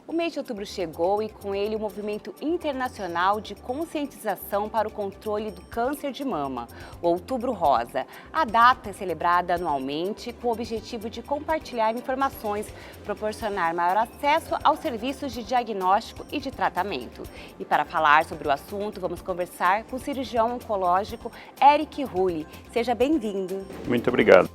O mês de outubro chegou e com ele o movimento internacional de conscientização para o controle do câncer de mama, o Outubro Rosa. A data é celebrada anualmente com o objetivo de compartilhar informações, proporcionar maior acesso aos serviços de diagnóstico e de tratamento. E para falar sobre o assunto, vamos conversar com o cirurgião oncológico Eric Rulli. Seja bem-vindo. Muito obrigado.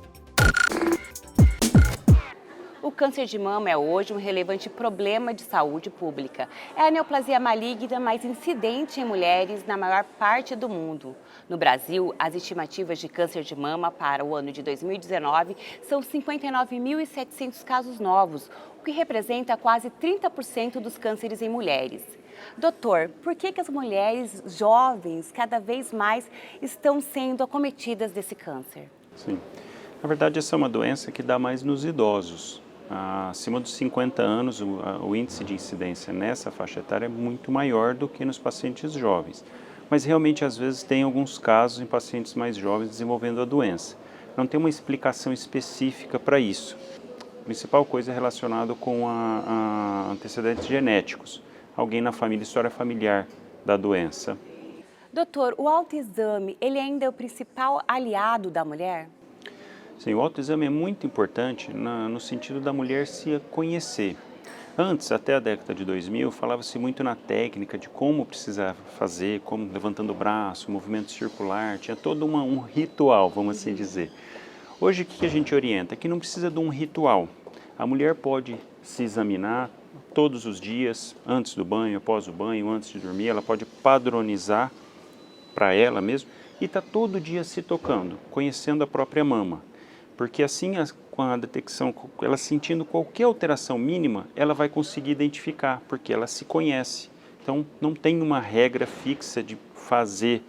O câncer de mama é hoje um relevante problema de saúde pública. É a neoplasia maligna mais incidente em mulheres na maior parte do mundo. No Brasil, as estimativas de câncer de mama para o ano de 2019 são 59.700 casos novos, o que representa quase 30% dos cânceres em mulheres. Doutor, por que as mulheres jovens cada vez mais estão sendo acometidas desse câncer? Sim. Na verdade, essa é uma doença que dá mais nos idosos. Acima dos 50 anos, o índice de incidência nessa faixa etária é muito maior do que nos pacientes jovens. Mas realmente, às vezes, tem alguns casos em pacientes mais jovens desenvolvendo a doença. Não tem uma explicação específica para isso. A principal coisa é relacionada com antecedentes genéticos. Alguém na família, história familiar da doença. Doutor, o autoexame, ele ainda é o principal aliado da mulher? Sim, o autoexame é muito importante no sentido da mulher se conhecer. Antes, até a década de 2000, falava-se muito na técnica de como precisava fazer, como levantando o braço, movimento circular, tinha todo um ritual, vamos assim dizer. Hoje, o que a gente orienta? Que não precisa de um ritual. A mulher pode se examinar todos os dias, antes do banho, após o banho, antes de dormir, ela pode padronizar para ela mesma e está todo dia se tocando, conhecendo a própria mama. Porque assim, com a detecção, ela sentindo qualquer alteração mínima, ela vai conseguir identificar, porque ela se conhece. Então, não tem uma regra fixa de fazer,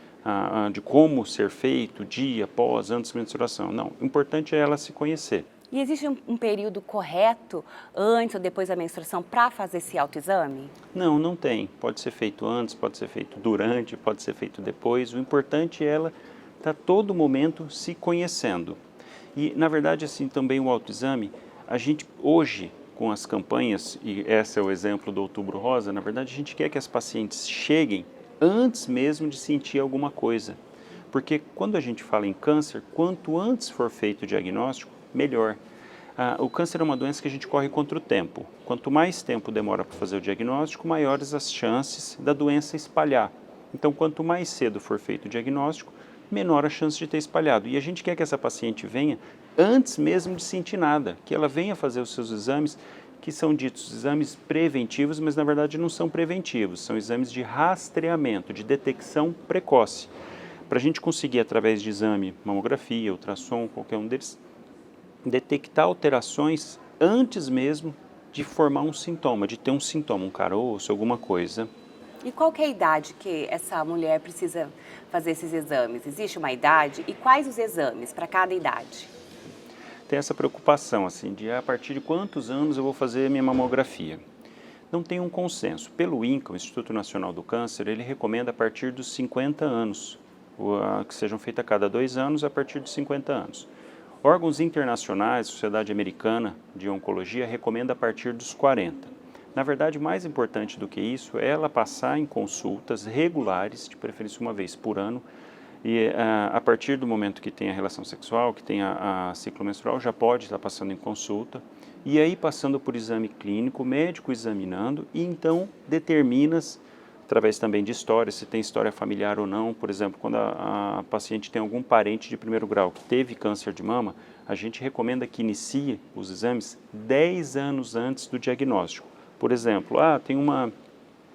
de como ser feito, dia, após, antes da menstruação. Não, o importante é ela se conhecer. E existe um período correto, antes ou depois da menstruação, para fazer esse autoexame? Não, não tem. Pode ser feito antes, pode ser feito durante, pode ser feito depois. O importante é ela estar todo momento se conhecendo. E, na verdade, assim, também o autoexame, a gente hoje, com as campanhas, e esse é o exemplo do Outubro Rosa, na verdade, a gente quer que as pacientes cheguem antes mesmo de sentir alguma coisa. Porque quando a gente fala em câncer, quanto antes for feito o diagnóstico, melhor. O câncer é uma doença que a gente corre contra o tempo. Quanto mais tempo demora para fazer o diagnóstico, maiores as chances da doença espalhar. Então, quanto mais cedo for feito o diagnóstico, menor a chance de ter espalhado. E a gente quer que essa paciente venha antes mesmo de sentir nada, que ela venha fazer os seus exames, que são ditos exames preventivos, mas na verdade não são preventivos, são exames de rastreamento, de detecção precoce. Para a gente conseguir, através de exame, mamografia, ultrassom, qualquer um deles, detectar alterações antes mesmo de formar um sintoma, de ter um sintoma, um caroço, alguma coisa. E qual que é a idade que essa mulher precisa fazer esses exames? Existe uma idade? E quais os exames para cada idade? Tem essa preocupação, assim, de a partir de quantos anos eu vou fazer a minha mamografia. Não tem um consenso. Pelo INCA, o Instituto Nacional do Câncer, ele recomenda a partir dos 50 anos, que sejam feitas a cada 2 anos a partir de 50 anos. Órgãos internacionais, Sociedade Americana de Oncologia, recomenda a partir dos 40. Na verdade, mais importante do que isso é ela passar em consultas regulares, de preferência uma vez por ano, e a partir do momento que tem a relação sexual, que tem a ciclo menstrual, já pode estar passando em consulta, e aí passando por exame clínico, médico examinando, e então determinas, através também de história, se tem história familiar ou não. Por exemplo, quando a paciente tem algum parente de primeiro grau que teve câncer de mama, a gente recomenda que inicie os exames 10 anos antes do diagnóstico. Por exemplo, tem uma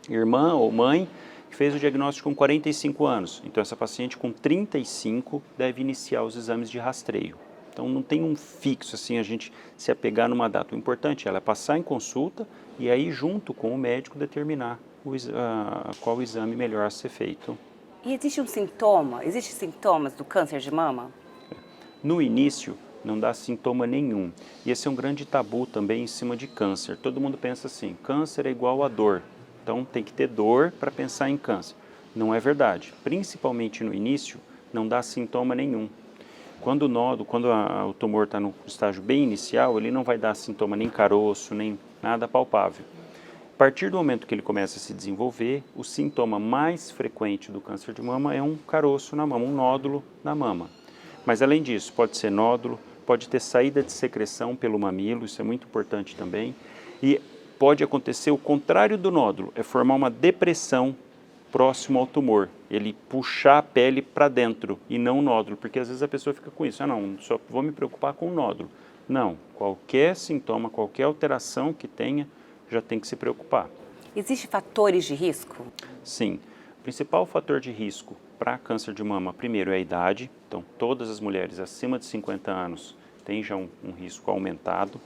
irmã ou mãe que fez o diagnóstico com 45 anos. Então, essa paciente com 35 deve iniciar os exames de rastreio. Então, não tem um fixo, assim, a gente se apegar numa data. O importante é ela passar em consulta e aí, junto com o médico, determinar qual exame melhor a ser feito. E existe um sintoma? Existem sintomas do câncer de mama? No início, não dá sintoma nenhum. E esse é um grande tabu também em cima de câncer. Todo mundo pensa assim, câncer é igual a dor. Então tem que ter dor para pensar em câncer. Não é verdade. Principalmente no início, não dá sintoma nenhum. Quando o nódulo, o tumor está no estágio bem inicial, ele não vai dar sintoma nem caroço, nem nada palpável. A partir do momento que ele começa a se desenvolver, o sintoma mais frequente do câncer de mama é um caroço na mama, um nódulo na mama. Mas além disso, pode ser nódulo, pode ter saída de secreção pelo mamilo, isso é muito importante também. E pode acontecer o contrário do nódulo, é formar uma depressão próximo ao tumor, ele puxar a pele para dentro e não o nódulo, porque às vezes a pessoa fica com isso, não, só vou me preocupar com o nódulo. Não, qualquer sintoma, qualquer alteração que tenha, já tem que se preocupar. Existem fatores de risco? Sim, o principal fator de risco para câncer de mama, primeiro, é a idade, então todas as mulheres acima de 50 anos têm já um risco aumentado.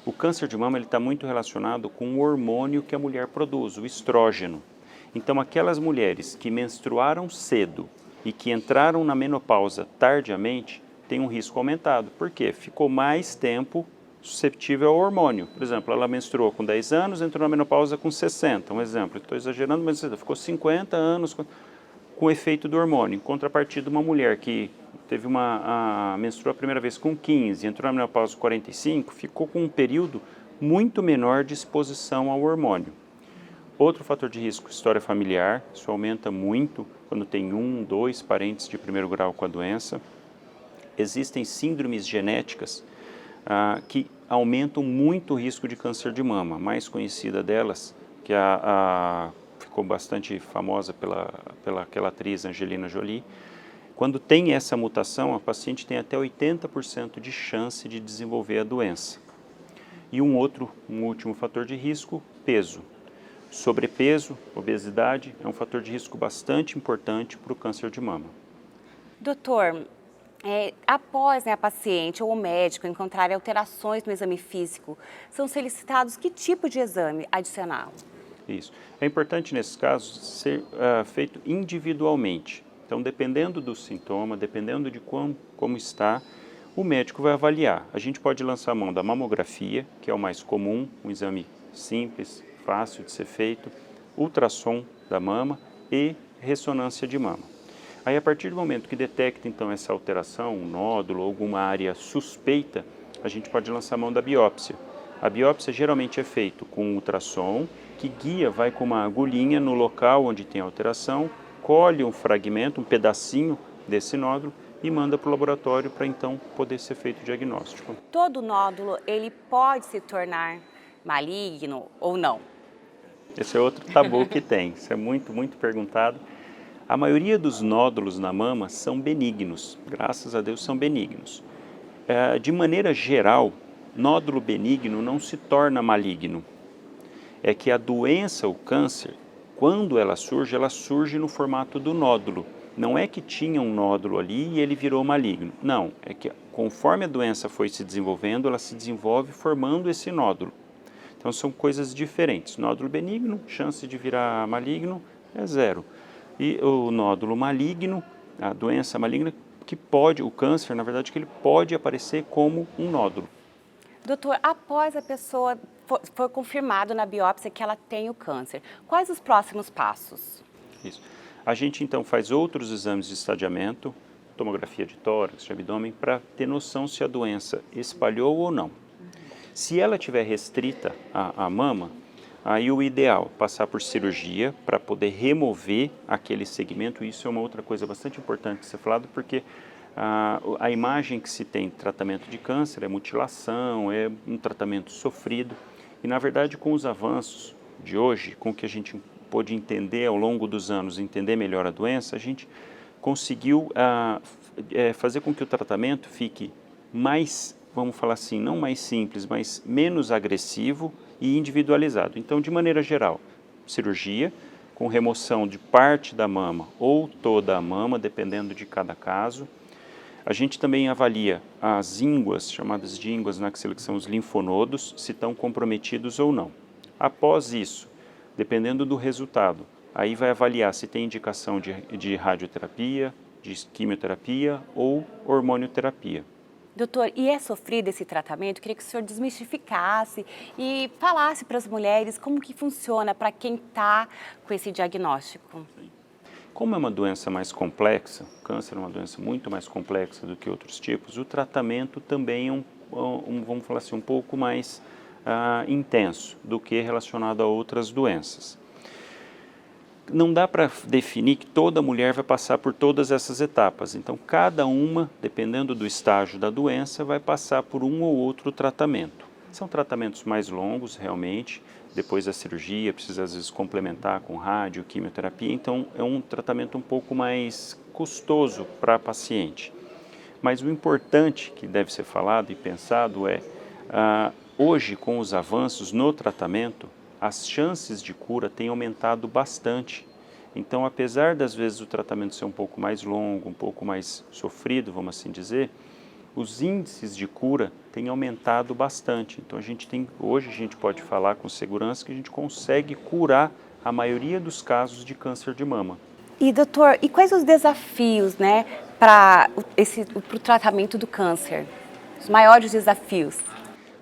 O câncer de mama está muito relacionado com o hormônio que a mulher produz, o estrógeno. Então aquelas mulheres que menstruaram cedo e que entraram na menopausa tardiamente, têm um risco aumentado. Por quê? Ficou mais tempo susceptível ao hormônio. Por exemplo, ela menstruou com 10 anos, entrou na menopausa com 60, um exemplo. Estou exagerando, mas ficou 50 anos com o efeito do hormônio. Em contrapartida, uma mulher que teve menstruou a primeira vez com 15, entrou na menopausa com 45, ficou com um período muito menor de exposição ao hormônio. Outro fator de risco, história familiar, isso aumenta muito quando tem 1, 2 parentes de primeiro grau com a doença. Existem síndromes genéticas que aumentam muito o risco de câncer de mama. A mais conhecida delas, que ficou bastante famosa pela aquela atriz Angelina Jolie, quando tem essa mutação, a paciente tem até 80% de chance de desenvolver a doença. E um último fator de risco, peso. Sobrepeso, obesidade, é um fator de risco bastante importante para o câncer de mama. Doutor, após a paciente ou o médico encontrarem alterações no exame físico, são solicitados que tipo de exame adicional? Isso. É importante, nesses casos, ser feito individualmente. Então, dependendo do sintoma, dependendo de como está, o médico vai avaliar. A gente pode lançar a mão da mamografia, que é o mais comum, um exame simples, fácil de ser feito, ultrassom da mama e ressonância de mama. Aí, a partir do momento que detecta, então, essa alteração, um nódulo, alguma área suspeita, a gente pode lançar a mão da biópsia. A biópsia geralmente é feita com ultrassom, que vai com uma agulhinha no local onde tem alteração, colhe um fragmento, um pedacinho desse nódulo e manda para o laboratório para, então, poder ser feito o diagnóstico. Todo nódulo, ele pode se tornar maligno ou não? Esse é outro tabu que tem, isso é muito, muito perguntado. A maioria dos nódulos na mama são benignos, graças a Deus são benignos. De maneira geral, nódulo benigno não se torna maligno. É que a doença, o câncer, quando ela surge no formato do nódulo. Não é que tinha um nódulo ali e ele virou maligno. Não, é que conforme a doença foi se desenvolvendo, ela se desenvolve formando esse nódulo. Então são coisas diferentes. Nódulo benigno, chance de virar maligno é 0. E o nódulo maligno, a doença maligna, o câncer, na verdade, que ele pode aparecer como um nódulo. Doutor, após a pessoa for confirmado na biópsia que ela tem o câncer, quais os próximos passos? Isso. A gente então faz outros exames de estadiamento, tomografia de tórax, de abdômen, para ter noção se a doença espalhou ou não. Se ela estiver restrita à mama, aí o ideal é passar por cirurgia para poder remover aquele segmento. Isso é uma outra coisa bastante importante de ser falado, porque a imagem que se tem de tratamento de câncer é mutilação, é um tratamento sofrido. E, na verdade, com os avanços de hoje, com o que a gente pôde entender ao longo dos anos, entender melhor a doença, a gente conseguiu fazer com que o tratamento fique mais, vamos falar assim, não mais simples, mas menos agressivo e individualizado. Então, de maneira geral, cirurgia com remoção de parte da mama ou toda a mama, dependendo de cada caso. A gente também avalia as ínguas, chamadas de ínguas na axila, que são os linfonodos, se estão comprometidos ou não. Após isso, dependendo do resultado, aí vai avaliar se tem indicação de radioterapia, de quimioterapia ou hormonioterapia. Doutor, e é sofrido esse tratamento? Eu queria que o senhor desmistificasse e falasse para as mulheres como que funciona para quem está com esse diagnóstico. Como é uma doença mais complexa, o câncer é uma doença muito mais complexa do que outros tipos, o tratamento também é vamos falar assim, um pouco mais intenso do que relacionado a outras doenças. Não dá para definir que toda mulher vai passar por todas essas etapas, então cada uma, dependendo do estágio da doença, vai passar por um ou outro tratamento. São tratamentos mais longos, realmente, depois da cirurgia, precisa às vezes complementar com rádio, quimioterapia, então é um tratamento um pouco mais custoso para a paciente. Mas o importante que deve ser falado e pensado é, hoje com os avanços no tratamento, as chances de cura têm aumentado bastante. Então, apesar das vezes o tratamento ser um pouco mais longo, um pouco mais sofrido, vamos assim dizer, os índices de cura têm aumentado bastante. Então, hoje a gente pode falar com segurança que a gente consegue curar a maioria dos casos de câncer de mama. E doutor, e quais os desafios, né, para o tratamento do câncer? Os maiores desafios?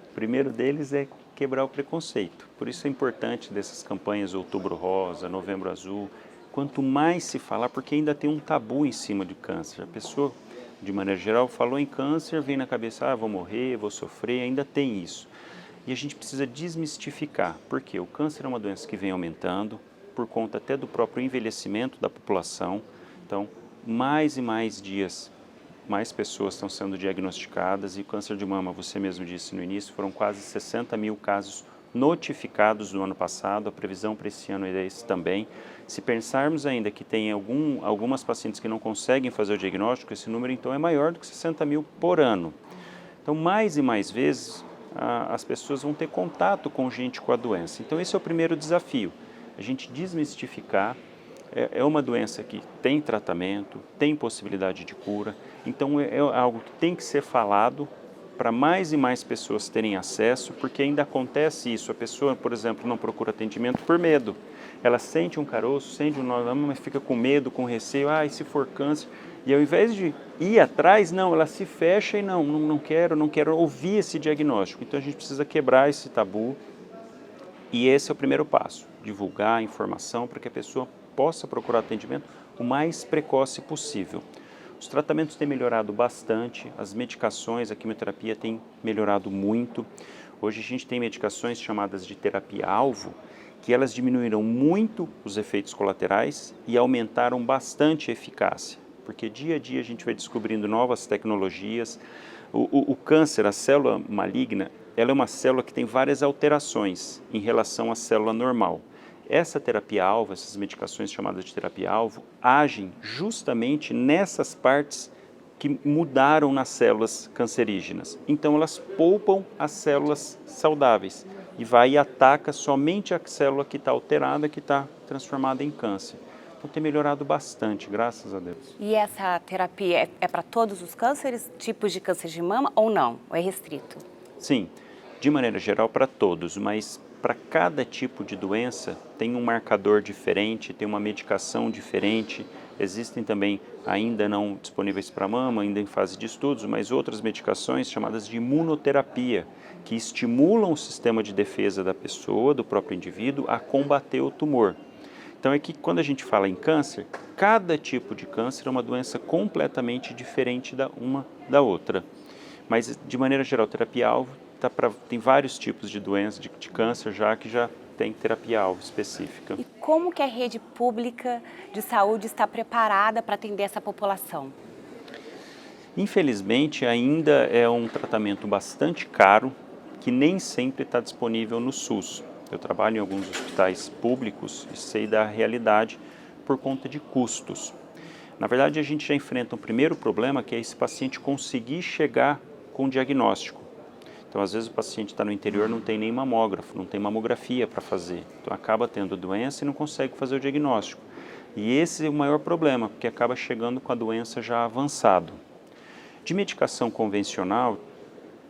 O primeiro deles é quebrar o preconceito. Por isso é importante dessas campanhas Outubro Rosa, Novembro Azul. Quanto mais se falar, porque ainda tem um tabu em cima de câncer. A pessoa, de maneira geral, falou em câncer, vem na cabeça, vou morrer, vou sofrer, ainda tem isso. E a gente precisa desmistificar, porque o câncer é uma doença que vem aumentando, por conta até do próprio envelhecimento da população. Então, mais e mais dias, mais pessoas estão sendo diagnosticadas e o câncer de mama, você mesmo disse no início, foram quase 60 mil casos notificados no ano passado, a previsão para esse ano é esse também. Se pensarmos ainda que tem algumas pacientes que não conseguem fazer o diagnóstico, esse número então é maior do que 60 mil por ano. Então, mais e mais vezes, as pessoas vão ter contato com gente com a doença. Então, esse é o primeiro desafio, a gente desmistificar. É uma doença que tem tratamento, tem possibilidade de cura, então é algo que tem que ser falado para mais e mais pessoas terem acesso, porque ainda acontece isso, a pessoa, por exemplo, não procura atendimento por medo. Ela sente um caroço, sente um nó na mama, mas fica com medo, com receio, e se for câncer? E ao invés de ir atrás, não, ela se fecha e não quero ouvir esse diagnóstico. Então a gente precisa quebrar esse tabu e esse é o primeiro passo, divulgar a informação para que a pessoa possa procurar atendimento o mais precoce possível. Os tratamentos têm melhorado bastante, as medicações, a quimioterapia tem melhorado muito. Hoje a gente tem medicações chamadas de terapia-alvo, que elas diminuíram muito os efeitos colaterais e aumentaram bastante a eficácia, porque dia a dia a gente vai descobrindo novas tecnologias. O câncer, a célula maligna, ela é uma célula que tem várias alterações em relação à célula normal. Essa terapia-alvo, essas medicações chamadas de terapia-alvo, agem justamente nessas partes que mudaram nas células cancerígenas. Então, elas poupam as células saudáveis e vai e ataca somente a célula que está alterada, que está transformada em câncer. Então, tem melhorado bastante, graças a Deus. E essa terapia é para todos os cânceres, tipos de câncer de mama ou não? Ou é restrito? Sim, de maneira geral para todos, mas para cada tipo de doença tem um marcador diferente, tem uma medicação diferente. Existem também, ainda não disponíveis para mama, ainda em fase de estudos, mas outras medicações chamadas de imunoterapia, que estimulam o sistema de defesa da pessoa, do próprio indivíduo, a combater o tumor. Então é que quando a gente fala em câncer, cada tipo de câncer é uma doença completamente diferente uma da outra. Mas, de maneira geral, terapia-alvo tem vários tipos de doenças, de câncer já tem terapia-alvo específica. E como que a rede pública de saúde está preparada para atender essa população? Infelizmente, ainda é um tratamento bastante caro, que nem sempre está disponível no SUS. Eu trabalho em alguns hospitais públicos e sei da realidade por conta de custos. Na verdade, a gente já enfrenta um primeiro problema, que é esse paciente conseguir chegar com diagnóstico. Então, às vezes o paciente está no interior, não tem nem mamógrafo, não tem mamografia para fazer. Então, acaba tendo doença e não consegue fazer o diagnóstico. E esse é o maior problema, porque acaba chegando com a doença já avançado. De medicação convencional,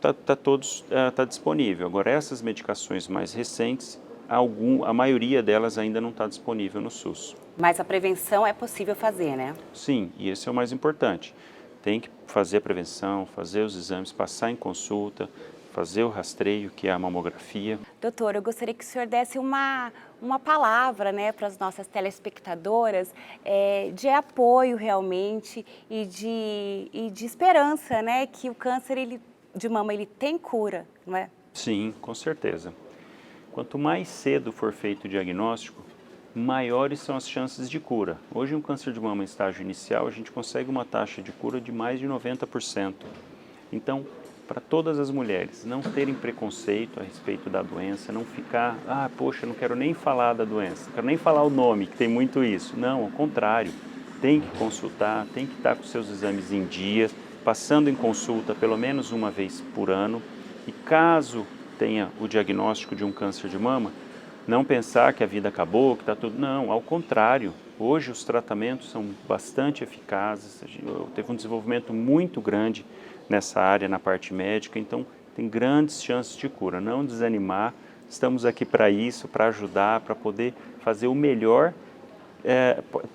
está disponível. Agora, essas medicações mais recentes, a maioria delas ainda não está disponível no SUS. Mas a prevenção é possível fazer, né? Sim, e esse é o mais importante. Tem que fazer a prevenção, fazer os exames, passar em consulta, fazer o rastreio, que é a mamografia. Doutor, eu gostaria que o senhor desse uma palavra, né, para as nossas telespectadoras de apoio realmente e de esperança, né, que o câncer de mama ele tem cura, não é? Sim, com certeza. Quanto mais cedo for feito o diagnóstico, maiores são as chances de cura. Hoje, um câncer de mama em estágio inicial, a gente consegue uma taxa de cura de mais de 90%. Então, para todas as mulheres, não terem preconceito a respeito da doença, não ficar, poxa, não quero nem falar da doença, não quero nem falar o nome, que tem muito isso. Não, ao contrário, tem que consultar, tem que estar com seus exames em dia, passando em consulta pelo menos uma vez por ano, e caso tenha o diagnóstico de um câncer de mama, não pensar que a vida acabou, que está tudo... Não, ao contrário. Hoje os tratamentos são bastante eficazes, teve um desenvolvimento muito grande nessa área, na parte médica, então tem grandes chances de cura. Não desanimar, estamos aqui para isso, para ajudar, para poder fazer o melhor,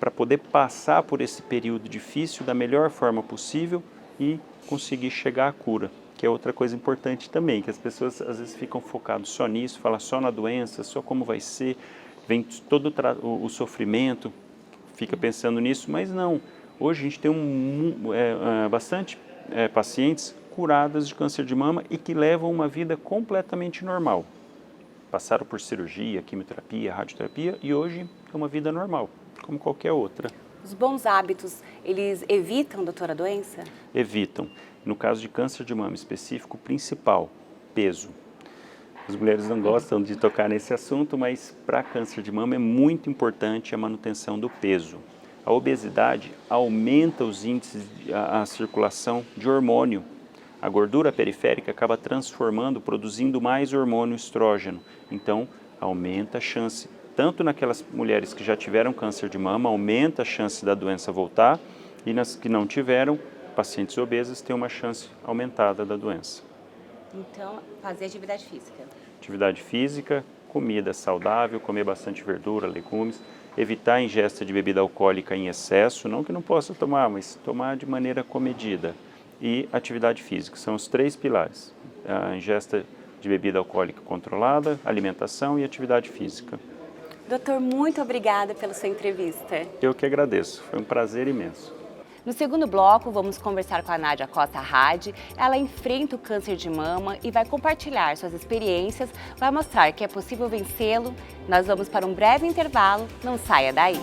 para poder passar por esse período difícil da melhor forma possível e conseguir chegar à cura. Que é outra coisa importante também, que as pessoas às vezes ficam focadas só nisso, falam só na doença, só como vai ser, vem todo o sofrimento, fica pensando nisso, mas não. Hoje a gente tem bastante pacientes curadas de câncer de mama e que levam uma vida completamente normal. Passaram por cirurgia, quimioterapia, radioterapia e hoje é uma vida normal, como qualquer outra. Os bons hábitos, eles evitam, doutora, a doença? Evitam. No caso de câncer de mama específico, principal, peso. As mulheres não gostam de tocar nesse assunto, mas para câncer de mama é muito importante a manutenção do peso. A obesidade aumenta os índices, a circulação de hormônio. A gordura periférica acaba produzindo mais hormônio estrógeno. Então, aumenta a chance, tanto naquelas mulheres que já tiveram câncer de mama, aumenta a chance da doença voltar, e nas que não tiveram, pacientes obesos têm uma chance aumentada da doença. Então, fazer atividade física. Atividade física, comida saudável, comer bastante verdura, legumes, evitar a ingesta de bebida alcoólica em excesso, não que não possa tomar, mas tomar de maneira comedida. E atividade física, são os 3 pilares. A ingesta de bebida alcoólica controlada, alimentação e atividade física. Doutor, muito obrigada pela sua entrevista. Eu que agradeço, foi um prazer imenso. No segundo bloco, vamos conversar com a Nádia Costa Hadi. Ela enfrenta o câncer de mama e vai compartilhar suas experiências, vai mostrar que é possível vencê-lo. Nós vamos para um breve intervalo, não saia daí.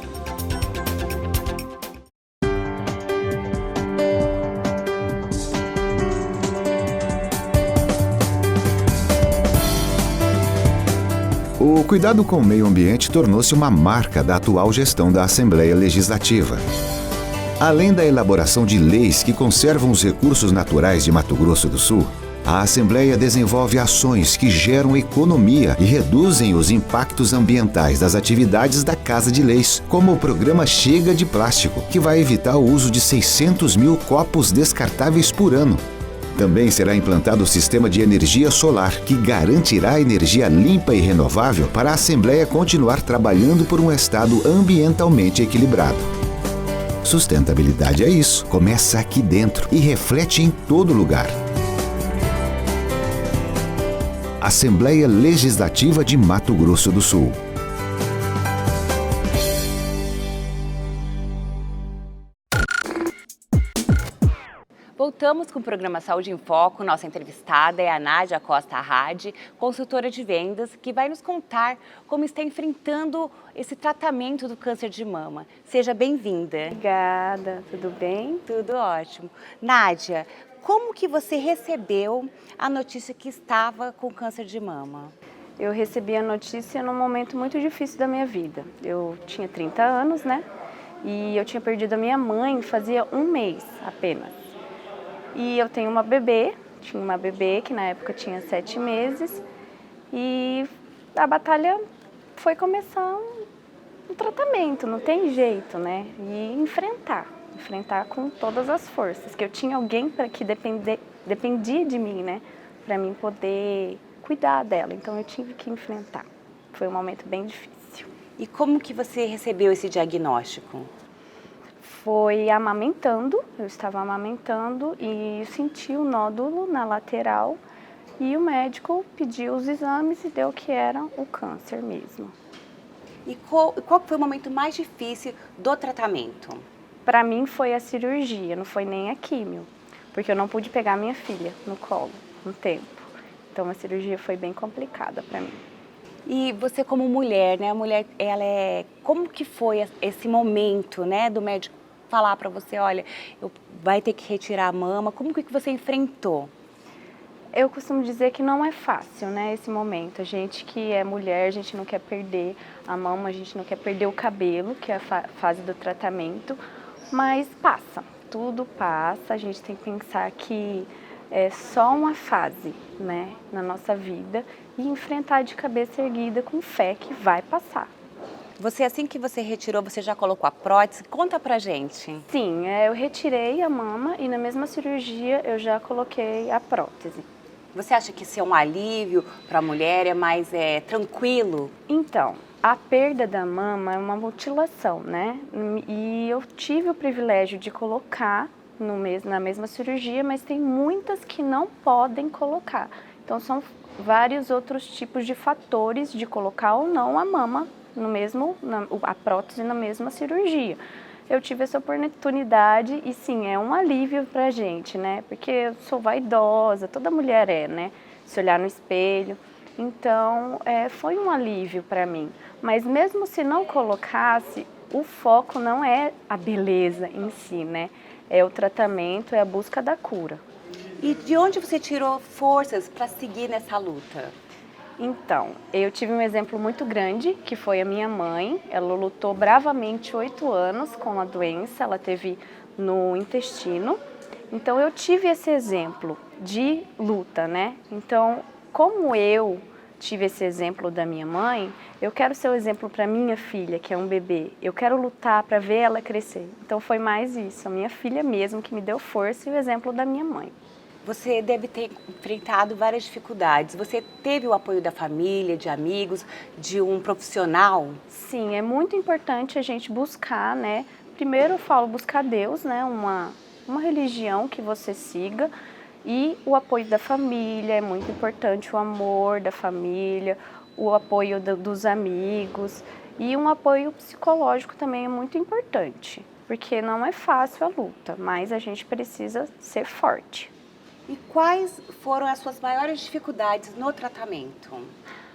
O cuidado com o meio ambiente tornou-se uma marca da atual gestão da Assembleia Legislativa. Além da elaboração de leis que conservam os recursos naturais de Mato Grosso do Sul, a Assembleia desenvolve ações que geram economia e reduzem os impactos ambientais das atividades da Casa de Leis, como o programa Chega de Plástico, que vai evitar o uso de 600 mil copos descartáveis por ano. Também será implantado o sistema de energia solar, que garantirá energia limpa e renovável para a Assembleia continuar trabalhando por um estado ambientalmente equilibrado. Sustentabilidade é isso, começa aqui dentro e reflete em todo lugar. Assembleia Legislativa de Mato Grosso do Sul. Voltamos com o programa Saúde em Foco. Nossa entrevistada é a Nádia Costa Hadi, consultora de vendas, que vai nos contar como está enfrentando esse tratamento do câncer de mama. Seja bem-vinda. Obrigada, tudo bem? Tudo ótimo. Nádia, como que você recebeu a notícia que estava com câncer de mama? Eu recebi a notícia num momento muito difícil da minha vida. Eu tinha 30 anos, né? E eu tinha perdido a minha mãe fazia um mês apenas. E eu tenho uma bebê, tinha uma bebê que na época tinha 7 meses. E a batalha foi começar um tratamento, não tem jeito, né? E enfrentar com todas as forças. Que eu tinha alguém que dependia de mim, né? Para mim poder cuidar dela. Então eu tive que enfrentar. Foi um momento bem difícil. E como que você recebeu esse diagnóstico? Foi amamentando, eu estava amamentando e senti um nódulo na lateral e o médico pediu os exames e deu que era o câncer mesmo. E qual foi o momento mais difícil do tratamento? Para mim foi a cirurgia, não foi nem a químio, porque eu não pude pegar minha filha no colo um tempo. Então a cirurgia foi bem complicada para mim. E você como mulher, né? A mulher, como que foi esse momento, né, do médico falar para você, olha, vai ter que retirar a mama? Como que você enfrentou? Eu costumo dizer que não é fácil, né, esse momento. A gente que é mulher, a gente não quer perder a mama, a gente não quer perder o cabelo, que é a fase do tratamento, mas passa, tudo passa. A gente tem que pensar que é só uma fase, né, na nossa vida e enfrentar de cabeça erguida com fé que vai passar. Você, assim que você retirou, você já colocou a prótese? Conta pra gente. Sim, eu retirei a mama e na mesma cirurgia eu já coloquei a prótese. Você acha que isso é um alívio para a mulher, é mais tranquilo? Então, a perda da mama é uma mutilação, né? E eu tive o privilégio de colocar na mesma cirurgia, mas tem muitas que não podem colocar. Então, são vários outros tipos de fatores de colocar ou não a mama a prótese na mesma cirurgia. Eu tive essa oportunidade e sim, é um alívio pra gente, né? Porque eu sou vaidosa, toda mulher é, né? Se olhar no espelho. Então, foi um alívio pra mim. Mas mesmo se não colocasse, o foco não é a beleza em si, né? É o tratamento, é a busca da cura. E de onde você tirou forças para seguir nessa luta? Então, eu tive um exemplo muito grande, que foi a minha mãe. Ela lutou bravamente 8 anos com a doença, ela teve no intestino. Então, eu tive esse exemplo de luta, né? Então, como eu tive esse exemplo da minha mãe, eu quero ser o exemplo para minha filha, que é um bebê. Eu quero lutar para ver ela crescer. Então, foi mais isso, a minha filha mesmo que me deu força e o exemplo da minha mãe. Você deve ter enfrentado várias dificuldades. Você teve o apoio da família, de amigos, de um profissional? Sim, é muito importante a gente buscar, né? Primeiro eu falo buscar Deus, né? Uma religião que você siga e o apoio da família, é muito importante o amor da família, o apoio dos amigos e um apoio psicológico também é muito importante, porque não é fácil a luta, mas a gente precisa ser forte. E quais foram as suas maiores dificuldades no tratamento?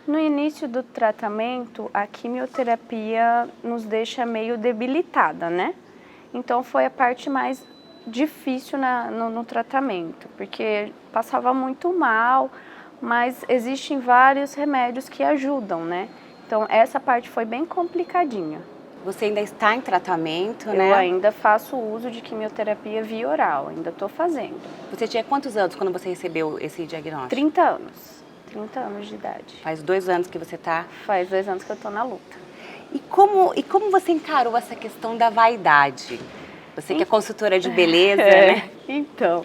No início do tratamento, a quimioterapia nos deixa meio debilitada, né? Então foi a parte mais difícil no tratamento, porque passava muito mal, mas existem vários remédios que ajudam, né? Então essa parte foi bem complicadinha. Você ainda está em tratamento, né? Eu ainda faço uso de quimioterapia via oral, ainda estou fazendo. Você tinha quantos anos quando você recebeu esse diagnóstico? 30 anos. 30 anos de idade. Faz 2 anos que você está? Faz 2 anos que eu estou na luta. E como você encarou essa questão da vaidade? Você que é consultora de beleza, né? Então,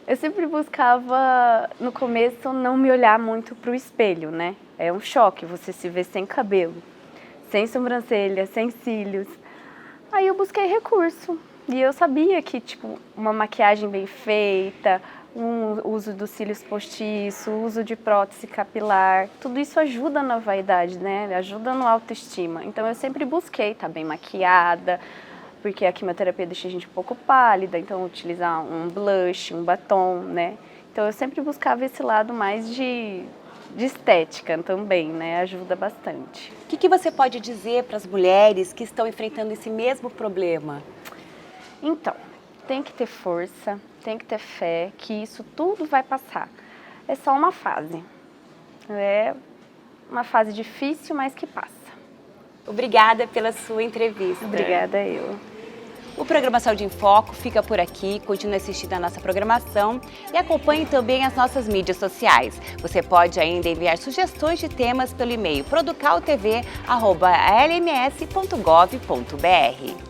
eu sempre buscava, no começo, não me olhar muito para o espelho, né? É um choque você se ver sem cabelo, sem sobrancelha, sem cílios. Aí eu busquei recurso. E eu sabia que, tipo, uma maquiagem bem feita, um uso dos cílios postiço, uso de prótese capilar, tudo isso ajuda na vaidade, né? Ajuda no autoestima. Então eu sempre busquei estar bem maquiada, porque a quimioterapia deixa a gente um pouco pálida, então utilizar um blush, um batom, né? Então eu sempre buscava esse lado mais de estética também, né? Ajuda bastante. O que você pode dizer para as mulheres que estão enfrentando esse mesmo problema? Então, tem que ter força, tem que ter fé, que isso tudo vai passar. É só uma fase. É uma fase difícil, mas que passa. Obrigada pela sua entrevista. Obrigada eu. O programa Saúde em Foco fica por aqui. Continue assistindo a nossa programação e acompanhe também as nossas mídias sociais. Você pode ainda enviar sugestões de temas pelo e-mail producaltv@lms.gov.br.